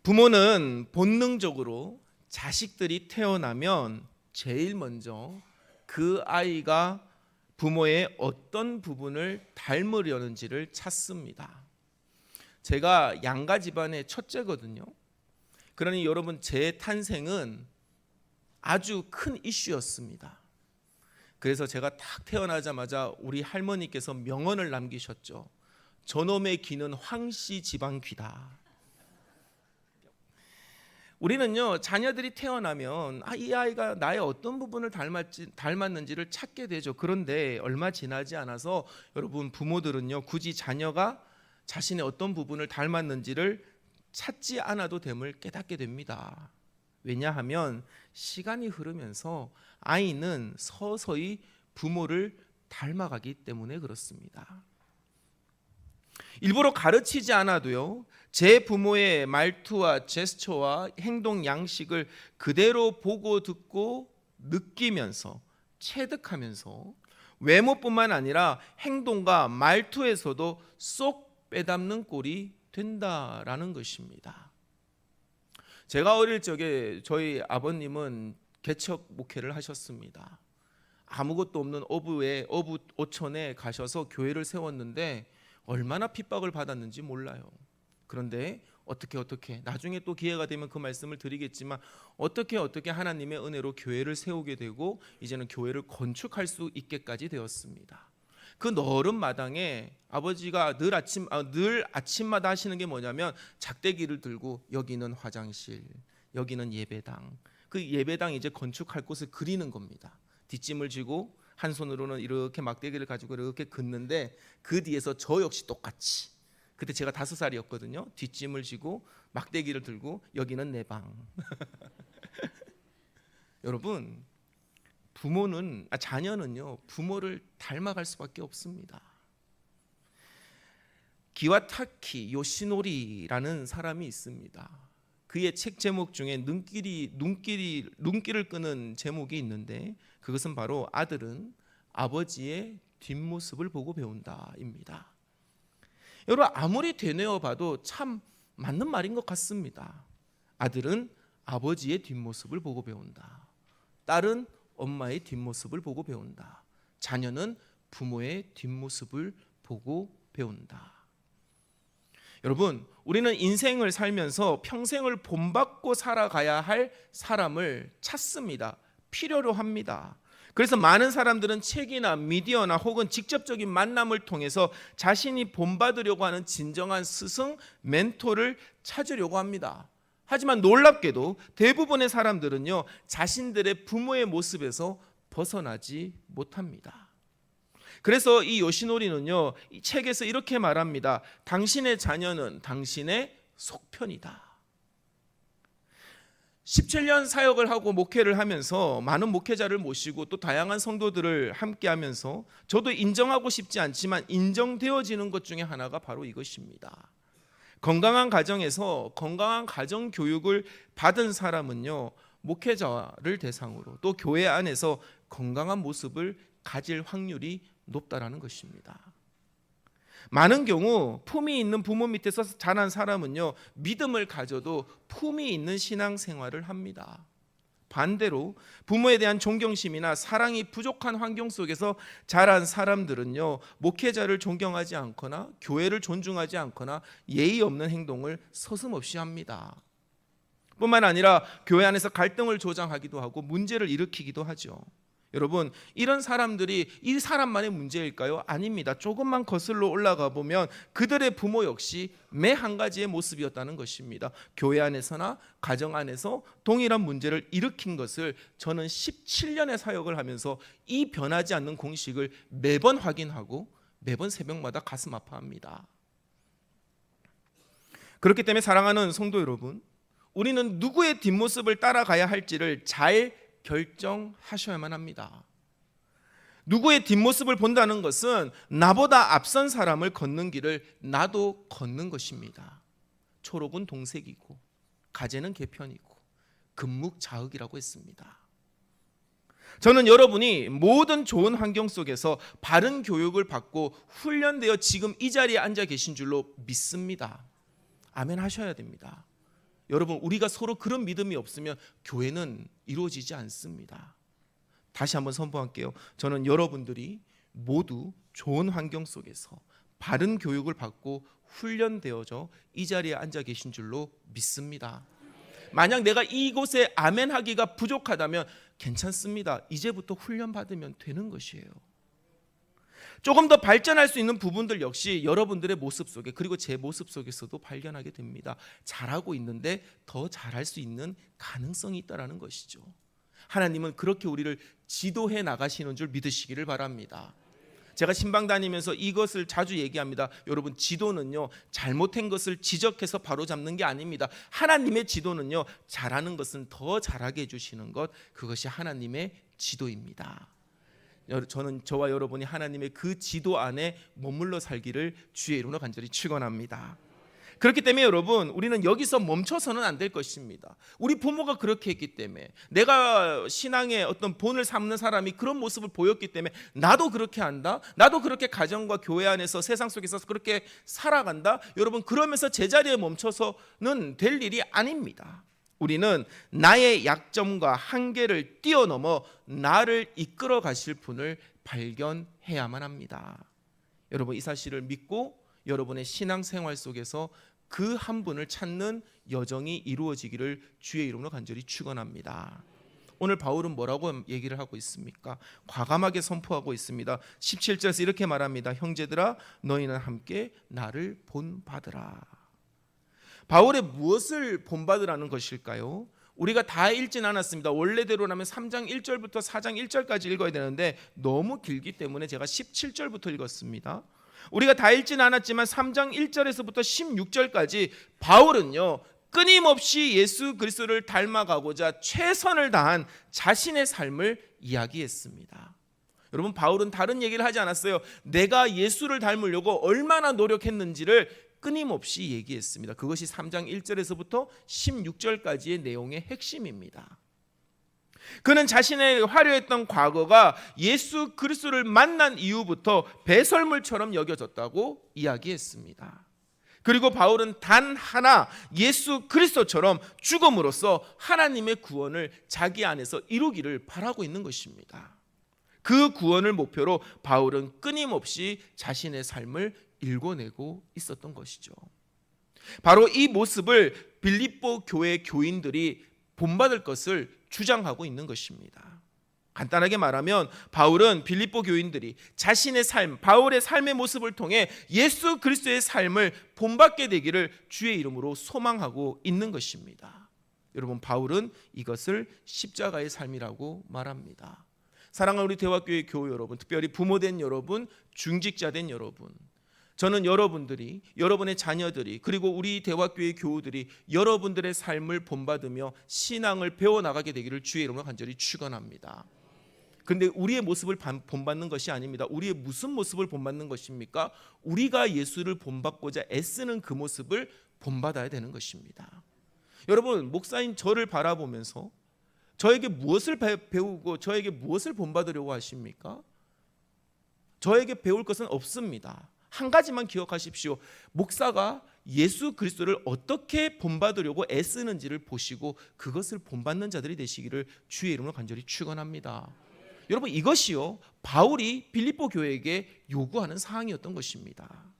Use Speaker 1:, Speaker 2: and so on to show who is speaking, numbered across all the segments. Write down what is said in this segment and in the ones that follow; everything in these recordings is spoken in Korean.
Speaker 1: 부모는 본능적으로 자식들이 태어나면 제일 먼저 그 아이가 부모의 어떤 부분을 닮으려는지를 찾습니다. 제가 양가 집안의 첫째거든요. 그러니 여러분, 제 탄생은 아주 큰 이슈였습니다. 그래서 제가 딱 태어나자마자 우리 할머니께서 명언을 남기셨죠. 저놈의 귀는 황씨 집안 귀다. 우리는요, 자녀들이 태어나면 이 아이가 나의 어떤 부분을 닮았는지를 찾게 되죠. 그런데 얼마 지나지 않아서 여러분, 부모들은요, 굳이 자녀가 자신의 어떤 부분을 닮았는지를 찾지 않아도 됨을 깨닫게 됩니다. 왜냐하면 시간이 흐르면서 아이는 서서히 부모를 닮아가기 때문에 그렇습니다. 일부러 가르치지 않아도요, 제 부모의 말투와 제스처와 행동 양식을 그대로 보고 듣고 느끼면서 체득하면서 외모뿐만 아니라 행동과 말투에서도 쏙 빼닮는 꼴이 된다라는 것입니다. 제가 어릴 적에 저희 아버님은 개척 목회를 하셨습니다. 아무것도 없는 어부 오천에 가셔서 교회를 세웠는데 얼마나 핍박을 받았는지 몰라요. 그런데 어떻게 나중에 또 기회가 되면 그 말씀을 드리겠지만 어떻게 하나님의 은혜로 교회를 세우게 되고 이제는 교회를 건축할 수 있게까지 되었습니다. 그 넓은 마당에 아버지가 늘 아침마다 하시는 게 뭐냐면 작대기를 들고 여기는 화장실, 여기는 예배당. 그 예배당 이제 건축할 곳을 그리는 겁니다. 뒷짐을 지고 한 손으로는 이렇게 막대기를 가지고 이렇게 긋는데 그 뒤에서 저 역시 똑같이, 그때 제가 5살이었거든요. 뒷짐을 지고 막대기를 들고 여기는 내 방. 여러분, 자녀는요, 부모를 닮아갈 수밖에 없습니다. 기와타키 요시노리라는 사람이 있습니다. 그의 책 제목 중에 눈길을 끄는 제목이 있는데 그것은 바로 아들은 아버지의 뒷모습을 보고 배운다입니다. 여러분, 아무리 되뇌어 봐도 참 맞는 말인 것 같습니다. 아들은 아버지의 뒷모습을 보고 배운다. 딸은 엄마의 뒷모습을 보고 배운다. 자녀는 부모의 뒷모습을 보고 배운다. 여러분, 우리는 인생을 살면서 평생을 본받고 살아가야 할 사람을 찾습니다. 필요로 합니다. 그래서 많은 사람들은 책이나 미디어나 혹은 직접적인 만남을 통해서 자신이 본받으려고 하는 진정한 스승, 멘토를 찾으려고 합니다. 하지만 놀랍게도 대부분의 사람들은요, 자신들의 부모의 모습에서 벗어나지 못합니다. 그래서 이 요시노리는요, 이 책에서 이렇게 말합니다. 당신의 자녀는 당신의 속편이다. 17년 사역을 하고 목회를 하면서 많은 목회자를 모시고 또 다양한 성도들을 함께 하면서 저도 인정하고 싶지 않지만 인정되어지는 것 중에 하나가 바로 이것입니다. 건강한 가정에서 건강한 가정 교육을 받은 사람은요, 목회자를 대상으로 또 교회 안에서 건강한 모습을 가질 확률이 높다라는 것입니다. 많은 경우 품이 있는 부모 밑에서 자란 사람은요, 믿음을 가져도 품이 있는 신앙생활을 합니다. 반대로 부모에 대한 존경심이나 사랑이 부족한 환경 속에서 자란 사람들은요, 목회자를 존경하지 않거나 교회를 존중하지 않거나 예의 없는 행동을 서슴없이 합니다. 뿐만 아니라 교회 안에서 갈등을 조장하기도 하고 문제를 일으키기도 하죠. 여러분, 이런 사람들이 이 사람만의 문제일까요? 아닙니다. 조금만 거슬러 올라가 보면 그들의 부모 역시 매 한 가지의 모습이었다는 것입니다. 교회 안에서나 가정 안에서 동일한 문제를 일으킨 것을 저는 17년의 사역을 하면서 이 변하지 않는 공식을 매번 확인하고 매번 새벽마다 가슴 아파합니다. 그렇기 때문에 사랑하는 성도 여러분, 우리는 누구의 뒷모습을 따라가야 할지를 잘 결정하셔야만 합니다. 누구의 뒷모습을 본다는 것은 나보다 앞선 사람을 걷는 길을 나도 걷는 것입니다. 초록은 동색이고 가재는 개편이고 금묵자흑이라고 했습니다. 저는 여러분이 모든 좋은 환경 속에서 바른 교육을 받고 훈련되어 지금 이 자리에 앉아 계신 줄로 믿습니다. 아멘 하셔야 됩니다. 여러분, 우리가 서로 그런 믿음이 없으면 교회는 이루어지지 않습니다. 다시 한번 선포할게요. 저는 여러분들이 모두 좋은 환경 속에서 바른 교육을 받고 훈련되어져 이 자리에 앉아 계신 줄로 믿습니다. 만약 내가 이곳에 아멘 하기가 부족하다면 괜찮습니다. 이제부터 훈련 받으면 되는 것이에요. 조금 더 발전할 수 있는 부분들 역시 여러분들의 모습 속에, 그리고 제 모습 속에서도 발견하게 됩니다. 잘하고 있는데 더 잘할 수 있는 가능성이 있다는 것이죠. 하나님은 그렇게 우리를 지도해 나가시는 줄 믿으시기를 바랍니다. 제가 신방 다니면서 이것을 자주 얘기합니다. 여러분, 지도는요, 잘못된 것을 지적해서 바로잡는 게 아닙니다. 하나님의 지도는요, 잘하는 것은 더 잘하게 해주시는 것, 그것이 하나님의 지도입니다. 저는 저와 여러분이 하나님의 그 지도 안에 머물러 살기를 주의 이름으로 간절히 축원합니다. 그렇기 때문에 여러분, 우리는 여기서 멈춰서는 안 될 것입니다. 우리 부모가 그렇게 했기 때문에, 내가 신앙의 어떤 본을 삼는 사람이 그런 모습을 보였기 때문에 나도 그렇게 한다, 나도 그렇게 가정과 교회 안에서 세상 속에서 그렇게 살아간다. 여러분, 그러면서 제자리에 멈춰서는 될 일이 아닙니다. 우리는 나의 약점과 한계를 뛰어넘어 나를 이끌어 가실 분을 발견해야만 합니다. 여러분, 이 사실을 믿고 여러분의 신앙생활 속에서 그 한 분을 찾는 여정이 이루어지기를 주의 이름으로 간절히 축원합니다. 오늘 바울은 뭐라고 얘기를 하고 있습니까? 과감하게 선포하고 있습니다. 17절에서 이렇게 말합니다. 형제들아, 너희는 함께 나를 본받으라. 바울의 무엇을 본받으라는 것일까요? 우리가 다 읽진 않았습니다. 원래대로라면 3장 1절부터 4장 1절까지 읽어야 되는데 너무 길기 때문에 제가 17절부터 읽었습니다. 우리가 다 읽진 않았지만 3장 1절에서부터 16절까지 바울은요, 끊임없이 예수 그리스도를 닮아가고자 최선을 다한 자신의 삶을 이야기했습니다. 여러분, 바울은 다른 얘기를 하지 않았어요. 내가 예수를 닮으려고 얼마나 노력했는지를 끊임없이 얘기했습니다. 그것이 3장 1절에서부터 16절까지의 내용의 핵심입니다. 그는 자신의 화려했던 과거가 예수 그리스도를 만난 이후부터 배설물처럼 여겨졌다고 이야기했습니다. 그리고 바울은 단 하나 예수 그리스도처럼 죽음으로써 하나님의 구원을 자기 안에서 이루기를 바라고 있는 것입니다. 그 구원을 목표로 바울은 끊임없이 자신의 삶을 일궈내고 있었던 것이죠. 바로 이 모습을 빌립보 교회 교인들이 본받을 것을 주장하고 있는 것입니다. 간단하게 말하면 바울은 빌립보 교인들이 자신의 삶, 바울의 삶의 모습을 통해 예수 그리스도의 삶을 본받게 되기를 주의 이름으로 소망하고 있는 것입니다. 여러분, 바울은 이것을 십자가의 삶이라고 말합니다. 사랑하는 우리 대화교회 교우 여러분, 특별히 부모된 여러분, 중직자된 여러분, 저는 여러분들이, 여러분의 자녀들이, 그리고 우리 대화교회 교우들이 여러분들의 삶을 본받으며 신앙을 배워나가게 되기를 주의 이름으로 간절히 축원합니다. 그런데 우리의 모습을 본받는 것이 아닙니다. 우리의 무슨 모습을 본받는 것입니까? 우리가 예수를 본받고자 애쓰는 그 모습을 본받아야 되는 것입니다. 여러분, 목사인 저를 바라보면서 저에게 무엇을 배우고 저에게 무엇을 본받으려고 하십니까? 저에게 배울 것은 없습니다. 한 가지만 기억하십시오. 목사가 예수 그리스도를 어떻게 본받으려고 애쓰는지를 보시고 그것을 본받는 자들이 되시기를 주의 이름으로 간절히 축원합니다. 여러분, 이것이요, 바울이 빌립보 교회에게 요구하는 사항이었던 것입니다.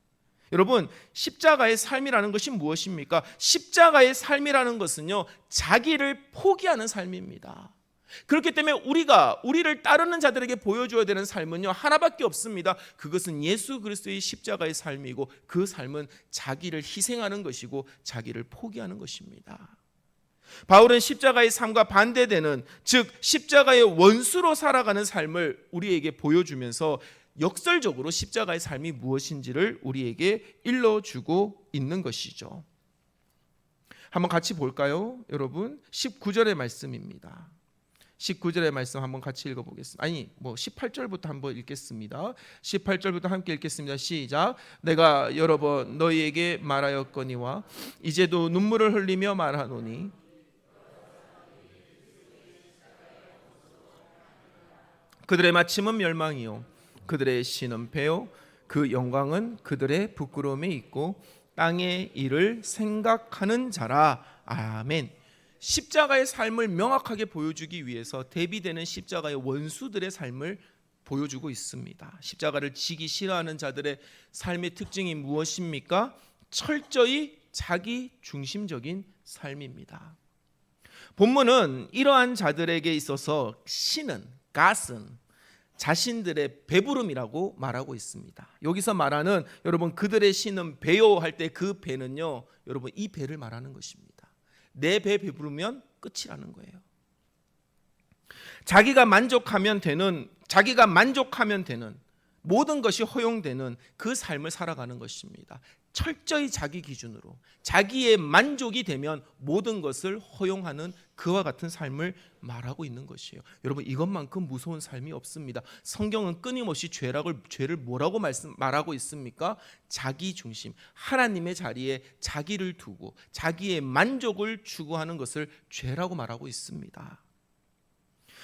Speaker 1: 여러분, 십자가의 삶이라는 것이 무엇입니까? 십자가의 삶이라는 것은요, 자기를 포기하는 삶입니다. 그렇기 때문에 우리를 따르는 자들에게 보여줘야 되는 삶은요, 하나밖에 없습니다. 그것은 예수 그리스도의 십자가의 삶이고, 그 삶은 자기를 희생하는 것이고 자기를 포기하는 것입니다. 바울은 십자가의 삶과 반대되는, 즉 십자가의 원수로 살아가는 삶을 우리에게 보여주면서 역설적으로 십자가의 삶이 무엇인지를 우리에게 일러주고 있는 것이죠. 한번 같이 볼까요? 여러분, 19절의 말씀입니다. 19절의 말씀 한번 같이 읽어보겠습니다. 18절부터 한번 읽겠습니다. 18절부터 함께 읽겠습니다. 시작. 내가 여러 번 너희에게 말하였거니와 이제도 눈물을 흘리며 말하노니 그들의 마침은 멸망이요 그들의 신은 패요 그 영광은 그들의 부끄러움에 있고 땅의 일을 생각하는 자라. 아멘. 십자가의 삶을 명확하게 보여주기 위해서 대비되는 십자가의 원수들의 삶을 보여주고 있습니다. 십자가를 지기 싫어하는 자들의 삶의 특징이 무엇입니까? 철저히 자기 중심적인 삶입니다. 본문은 이러한 자들에게 있어서 신은, God은 자신들의 배부름이라고 말하고 있습니다. 여기서 말하는 여러분 그들의 신은 배요 할 때 그 배는요, 여러분 이 배를 말하는 것입니다. 내 배 배부르면 끝이라는 거예요. 자기가 만족하면 되는 모든 것이 허용되는 그 삶을 살아가는 것입니다. 철저히 자기 기준으로 자기의 만족이 되면 모든 것을 허용하는 그와 같은 삶을 말하고 있는 것이에요. 여러분 이것만큼 무서운 삶이 없습니다. 성경은 끊임없이 죄를 뭐라고 말하고 있습니까? 자기 중심, 하나님의 자리에 자기를 두고 자기의 만족을 추구하는 것을 죄라고 말하고 있습니다.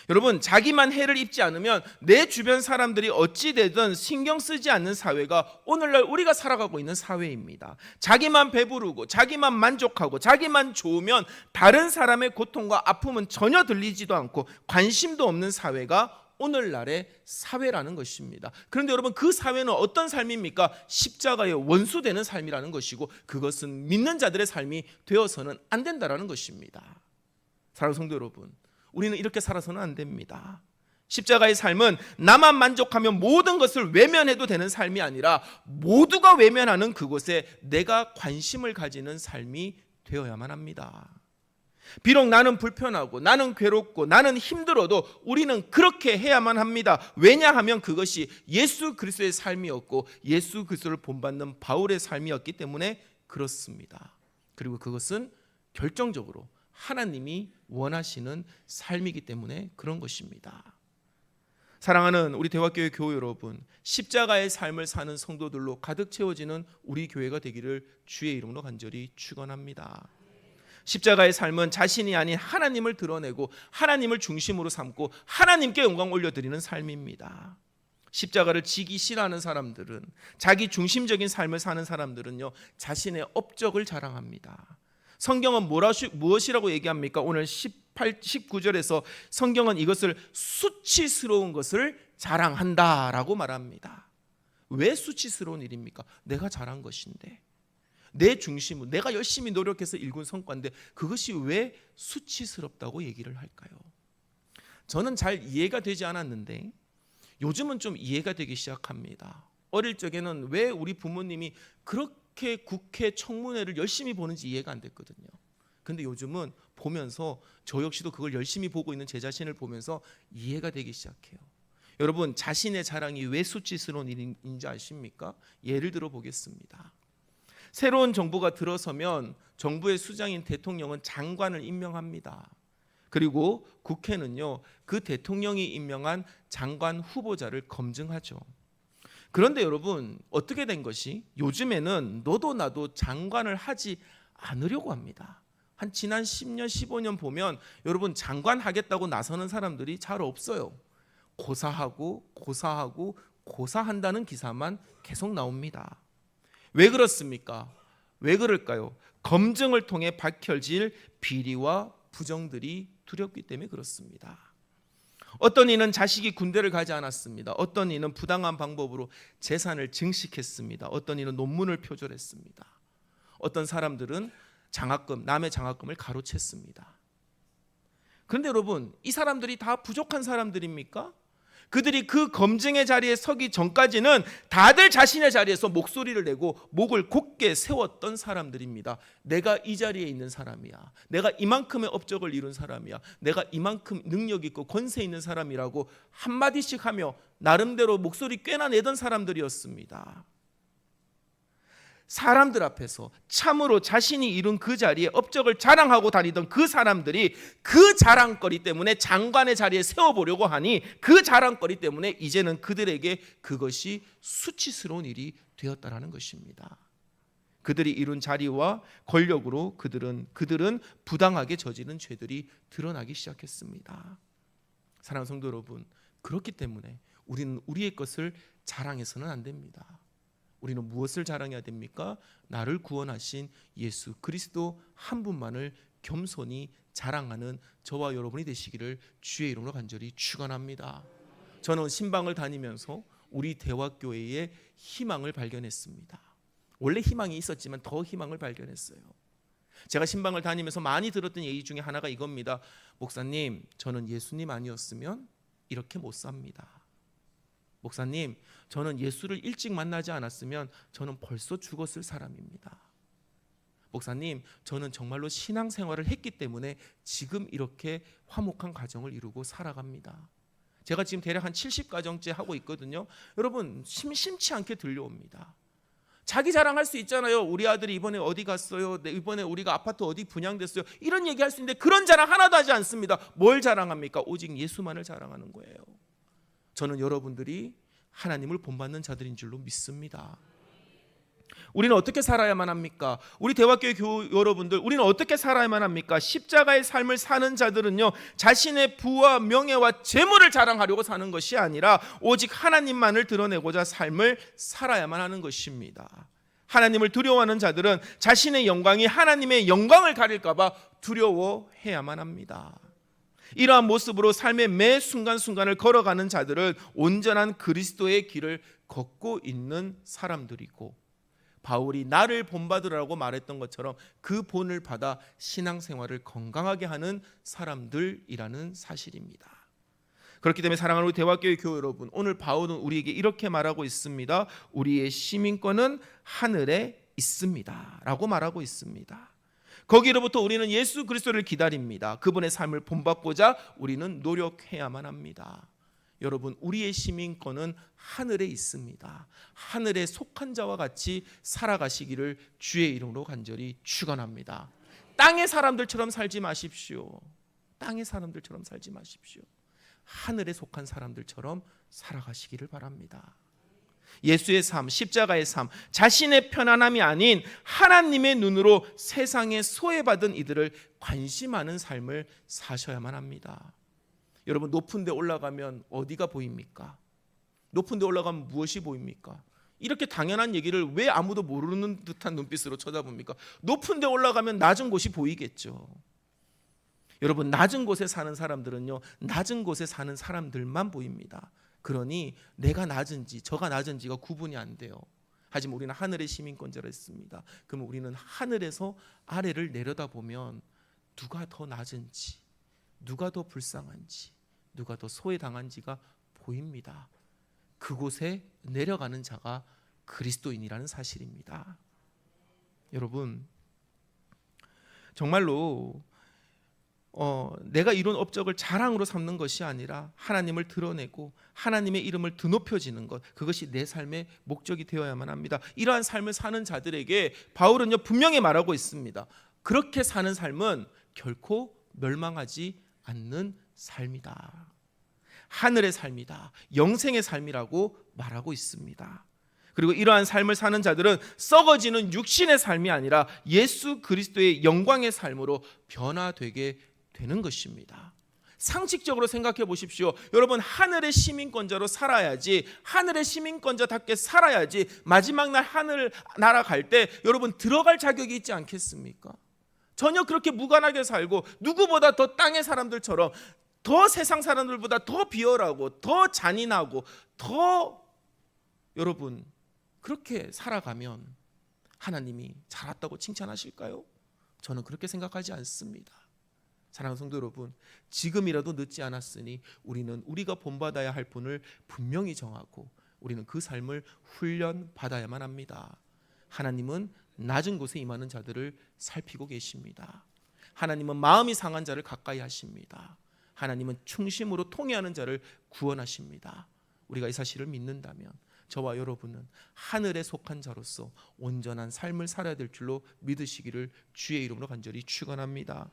Speaker 1: 여러분 자기만 해를 입지 않으면 내 주변 사람들이 어찌 되든 신경 쓰지 않는 사회가 오늘날 우리가 살아가고 있는 사회입니다. 자기만 배부르고 자기만 만족하고 자기만 좋으면 다른 사람의 고통과 아픔은 전혀 들리지도 않고 관심도 없는 사회가 오늘날의 사회라는 것입니다. 그런데 여러분 그 사회는 어떤 삶입니까? 십자가의 원수되는 삶이라는 것이고 그것은 믿는 자들의 삶이 되어서는 안 된다라는 것입니다. 사랑하는 성도 여러분, 우리는 이렇게 살아서는 안 됩니다. 십자가의 삶은 나만 만족하면 모든 것을 외면해도 되는 삶이 아니라 모두가 외면하는 그곳에 내가 관심을 가지는 삶이 되어야만 합니다. 비록 나는 불편하고 나는 괴롭고 나는 힘들어도 우리는 그렇게 해야만 합니다. 왜냐하면 그것이 예수 그리스도의 삶이었고 예수 그리스도를 본받는 바울의 삶이었기 때문에 그렇습니다. 그리고 그것은 결정적으로 하나님이 원하시는 삶이기 때문에 그런 것입니다. 사랑하는 우리 대화교회 교우 여러분, 십자가의 삶을 사는 성도들로 가득 채워지는 우리 교회가 되기를 주의 이름으로 간절히 축원합니다. 십자가의 삶은 자신이 아닌 하나님을 드러내고 하나님을 중심으로 삼고 하나님께 영광 올려드리는 삶입니다. 십자가를 지기 싫어하는 사람들은, 자기 중심적인 삶을 사는 사람들은요, 자신의 업적을 자랑합니다. 성경은 무엇이라고 얘기합니까? 오늘 19절에서 성경은 이것을 수치스러운 것을 자랑한다라고 말합니다. 왜 수치스러운 일입니까? 내가 잘한 것인데, 내 중심은 내가 열심히 노력해서 이룬 성과인데 그것이 왜 수치스럽다고 얘기를 할까요? 저는 잘 이해가 되지 않았는데 요즘은 좀 이해가 되기 시작합니다. 어릴 적에는 왜 우리 부모님이 그렇게 국회 청문회를 열심히 보는지 이해가 안 됐거든요. 근데 요즘은 보면서 저 역시도 그걸 열심히 보고 있는 제 자신을 보면서 이해가 되기 시작해요. 여러분 자신의 자랑이 왜 수치스러운 일인지 아십니까? 예를 들어 보겠습니다. 새로운 정부가 들어서면 정부의 수장인 대통령은 장관을 임명합니다. 그리고 국회는요 그 대통령이 임명한 장관 후보자를 검증하죠. 그런데 여러분 어떻게 된 것이 요즘에는 너도 나도 장관을 하지 않으려고 합니다. 한 지난 10년 15년 보면 여러분 장관 하겠다고 나서는 사람들이 잘 없어요. 고사한다는 기사만 계속 나옵니다. 왜 그렇습니까? 왜 그럴까요? 검증을 통해 밝혀질 비리와 부정들이 두렵기 때문에 그렇습니다. 어떤 이는 자식이 군대를 가지 않았습니다. 어떤 이는 부당한 방법으로 재산을 증식했습니다. 어떤 이는 논문을 표절했습니다. 어떤 사람들은 남의 장학금을 가로챘습니다. 그런데 여러분 이 사람들이 다 부족한 사람들입니까? 그들이 그 검증의 자리에 서기 전까지는 다들 자신의 자리에서 목소리를 내고 목을 곧게 세웠던 사람들입니다. 내가 이 자리에 있는 사람이야. 내가 이만큼의 업적을 이룬 사람이야. 내가 이만큼 능력 있고 권세 있는 사람이라고 한마디씩 하며 나름대로 목소리 꽤나 내던 사람들이었습니다. 사람들 앞에서 참으로 자신이 이룬 그 자리에 업적을 자랑하고 다니던 그 사람들이 그 자랑거리 때문에 장관의 자리에 세워보려고 하니 그 자랑거리 때문에 이제는 그들에게 그것이 수치스러운 일이 되었다라는 것입니다. 그들이 이룬 자리와 권력으로 그들은 부당하게 저지른 죄들이 드러나기 시작했습니다. 사랑하는 성도 여러분, 그렇기 때문에 우리는 우리의 것을 자랑해서는 안 됩니다. 우리는 무엇을 자랑해야 됩니까? 나를 구원하신 예수 그리스도 한 분만을 겸손히 자랑하는 저와 여러분이 되시기를 주의 이름으로 간절히 축원합니다. 저는 신방을 다니면서 우리 대화교회의 희망을 발견했습니다. 원래 희망이 있었지만 더 희망을 발견했어요. 제가 신방을 다니면서 많이 들었던 얘기 중에 하나가 이겁니다. 목사님, 저는 예수님 아니었으면 이렇게 못 삽니다. 목사님, 저는 예수를 일찍 만나지 않았으면 저는 벌써 죽었을 사람입니다. 목사님, 저는 정말로 신앙생활을 했기 때문에 지금 이렇게 화목한 가정을 이루고 살아갑니다. 제가 지금 대략 한 70가정째 하고 있거든요. 여러분, 심심치 않게 들려옵니다. 자기 자랑할 수 있잖아요. 우리 아들이 이번에 어디 갔어요? 이번에 우리가 아파트 어디 분양됐어요? 이런 얘기할 수 있는데 그런 자랑 하나도 하지 않습니다. 뭘 자랑합니까? 오직 예수만을 자랑하는 거예요. 저는 여러분들이 하나님을 본받는 자들인 줄로 믿습니다. 우리는 어떻게 살아야만 합니까? 우리 대화교회 여러분들, 우리는 어떻게 살아야만 합니까? 십자가의 삶을 사는 자들은요, 자신의 부와 명예와 재물을 자랑하려고 사는 것이 아니라 오직 하나님만을 드러내고자 삶을 살아야만 하는 것입니다. 하나님을 두려워하는 자들은 자신의 영광이 하나님의 영광을 가릴까 봐 두려워해야만 합니다. 이러한 모습으로 삶의 매 순간순간을 걸어가는 자들은 온전한 그리스도의 길을 걷고 있는 사람들이고, 바울이 나를 본받으라고 말했던 것처럼 그 본을 받아 신앙생활을 건강하게 하는 사람들이라는 사실입니다. 그렇기 때문에 사랑하는 우리 대화교회 교회 여러분, 오늘 바울은 우리에게 이렇게 말하고 있습니다. 우리의 시민권은 하늘에 있습니다 라고 말하고 있습니다. 거기로부터 우리는 예수 그리스도를 기다립니다. 그분의 삶을 본받고자 우리는 노력해야만 합니다. 여러분, 우리의 시민권은 하늘에 있습니다. 하늘에 속한 자와 같이 살아가시기를 주의 이름으로 간절히 축원합니다. 땅의 사람들처럼 살지 마십시오. 땅의 사람들처럼 살지 마십시오. 하늘에 속한 사람들처럼 살아가시기를 바랍니다. 예수의 삶, 십자가의 삶, 자신의 편안함이 아닌 하나님의 눈으로 세상에 소외받은 이들을 관심하는 삶을 사셔야만 합니다. 여러분, 높은 데 올라가면 어디가 보입니까? 높은 데 올라가면 무엇이 보입니까? 이렇게 당연한 얘기를 왜 아무도 모르는 듯한 눈빛으로 쳐다봅니까? 높은 데 올라가면 낮은 곳이 보이겠죠. 여러분, 낮은 곳에 사는 사람들은요, 낮은 곳에 사는 사람들만 보입니다. 그러니 내가 낮은지 저가 낮은지가 구분이 안 돼요. 하지만 우리는 하늘의 시민권자라 했습니다. 그러면 우리는 하늘에서 아래를 내려다보면 누가 더 낮은지, 누가 더 불쌍한지, 누가 더 소외당한지가 보입니다. 그곳에 내려가는 자가 그리스도인이라는 사실입니다. 여러분, 정말로 내가 이룬 업적을 자랑으로 삼는 것이 아니라 하나님을 드러내고 하나님의 이름을 드높여지는 것, 그것이 내 삶의 목적이 되어야만 합니다. 이러한 삶을 사는 자들에게 바울은요, 분명히 말하고 있습니다. 그렇게 사는 삶은 결코 멸망하지 않는 삶이다. 하늘의 삶이다. 영생의 삶이라고 말하고 있습니다. 그리고 이러한 삶을 사는 자들은 썩어지는 육신의 삶이 아니라 예수 그리스도의 영광의 삶으로 변화되게 되는 것입니다. 상식적으로 생각해 보십시오. 여러분, 하늘의 시민권자로 살아야지, 하늘의 시민권자답게 살아야지 마지막 날 하늘 나라 갈 때 여러분 들어갈 자격이 있지 않겠습니까? 전혀 그렇게 무관하게 살고 누구보다 더 땅의 사람들처럼 더 세상 사람들보다 더 비열하고 더 잔인하고 더 여러분 그렇게 살아가면 하나님이 잘했다고 칭찬하실까요? 저는 그렇게 생각하지 않습니다. 사랑하는 성도 여러분, 지금이라도 늦지 않았으니 우리는 우리가 본받아야 할 분을 분명히 정하고 우리는 그 삶을 훈련받아야만 합니다. 하나님은 낮은 곳에 임하는 자들을 살피고 계십니다. 하나님은 마음이 상한 자를 가까이 하십니다. 하나님은 충심으로 통회하는 자를 구원하십니다. 우리가 이 사실을 믿는다면 저와 여러분은 하늘에 속한 자로서 온전한 삶을 살아야 될 줄로 믿으시기를 주의 이름으로 간절히 축원합니다.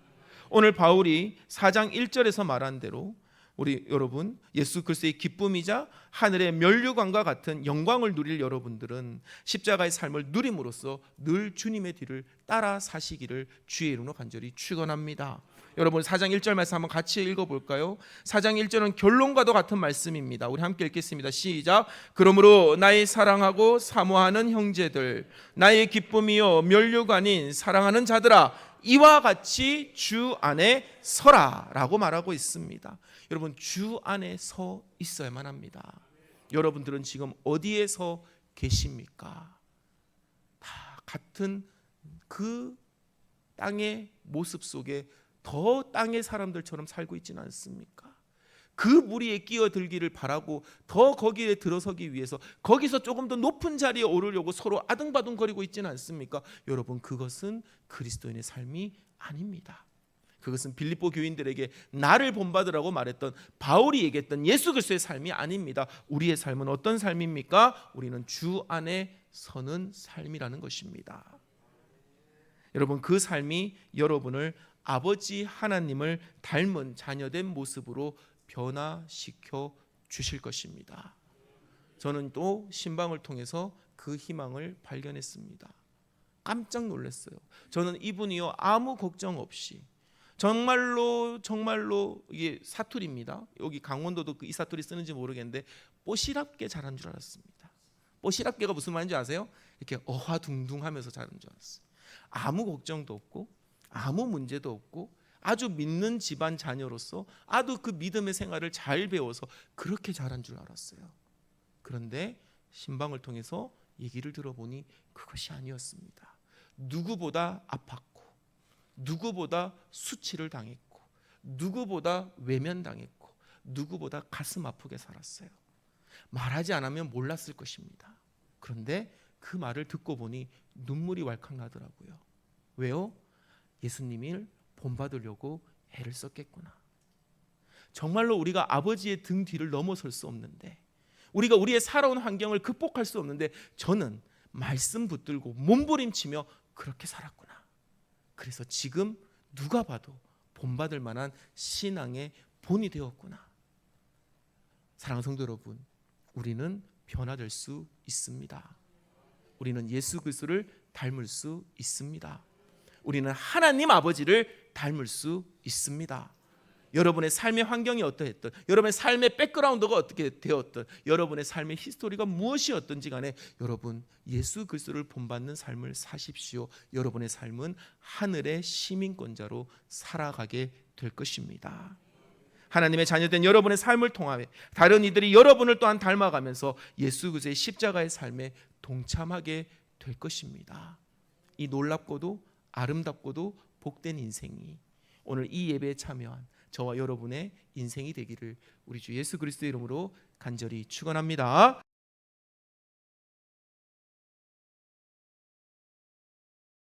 Speaker 1: 오늘 바울이 4장 1절에서 말한 대로 우리 여러분, 예수 그리스도의 기쁨이자 하늘의 면류관과 같은 영광을 누릴 여러분들은 십자가의 삶을 누림으로써 늘 주님의 뒤를 따라 사시기를 주의 이름으로 간절히 축원합니다. 여러분, 4장 1절 말씀 한번 같이 읽어볼까요? 4장 1절은 결론과도 같은 말씀입니다. 우리 함께 읽겠습니다. 시작. 그러므로 나의 사랑하고 사모하는 형제들, 나의 기쁨이요 면류관인 사랑하는 자들아, 이와 같이 주 안에 서라라고 말하고 있습니다. 여러분, 주 안에 서 있어야만 합니다. 여러분들은 지금 어디에 서 계십니까? 다 같은 그 땅의 모습 속에 더 땅의 사람들처럼 살고 있지는 않습니까? 그 무리에 끼어들기를 바라고 더 거기에 들어서기 위해서 거기서 조금 더 높은 자리에 오르려고 서로 아등바등거리고 있지는 않습니까? 여러분, 그것은 그리스도인의 삶이 아닙니다. 그것은 빌립보 교인들에게 나를 본받으라고 말했던 바울이 얘기했던 예수 그리스도의 삶이 아닙니다. 우리의 삶은 어떤 삶입니까? 우리는 주 안에 서는 삶이라는 것입니다. 여러분, 그 삶이 여러분을 아버지 하나님을 닮은 자녀된 모습으로 변화시켜 주실 것입니다. 저는 또 신방을 통해서 그 희망을 발견했습니다. 깜짝 놀랐어요. 저는 이분이요, 아무 걱정 없이 정말로 이게 사투리입니다. 여기 강원도도 이 사투리 쓰는지 모르겠는데 뽀시랍게 잘한 줄 알았습니다. 뽀시랍게가 무슨 말인지 아세요? 이렇게 어화둥둥하면서 잘한 줄 알았어요. 아무 걱정도 없고 아무 문제도 없고 아주 믿는 집안 자녀로서 아주 그 믿음의 생활을 잘 배워서 그렇게 잘한 줄 알았어요. 그런데 신방을 통해서 얘기를 들어보니 그것이 아니었습니다. 누구보다 아팠고 누구보다 수치를 당했고 누구보다 외면당했고 누구보다 가슴 아프게 살았어요. 말하지 않으면 몰랐을 것입니다. 그런데 그 말을 듣고 보니 눈물이 왈칵 나더라고요. 왜요? 예수님을 본받으려고 애를 썼겠구나. 정말로 우리가 아버지의 등 뒤를 넘어설 수 없는데, 우리가 우리의 살아온 환경을 극복할 수 없는데 저는 말씀 붙들고 몸부림치며 그렇게 살았구나. 그래서 지금 누가 봐도 본받을 만한 신앙의 본이 되었구나. 사랑하는 성도 여러분, 우리는 변화될 수 있습니다. 우리는 예수 그리스도를 닮을 수 있습니다. 우리는 하나님 아버지를 닮을 수 있습니다. 여러분의 삶의 환경이 어떠했든, 여러분의 삶의 백그라운드가 어떻게 되었든, 여러분의 삶의 히스토리가 무엇이었든지 간에 여러분 예수 그리스도를 본받는 삶을 사십시오. 여러분의 삶은 하늘의 시민권자로 살아가게 될 것입니다. 하나님의 자녀된 여러분의 삶을 통하여 다른 이들이 여러분을 또한 닮아가면서 예수 그리스도의 십자가의 삶에 동참하게 될 것입니다. 이 놀랍고도 아름답고도 복된 인생이 오늘 이 예배에 참여한 저와 여러분의 인생이 되기를 우리 주 예수 그리스도의 이름으로 간절히 축원합니다.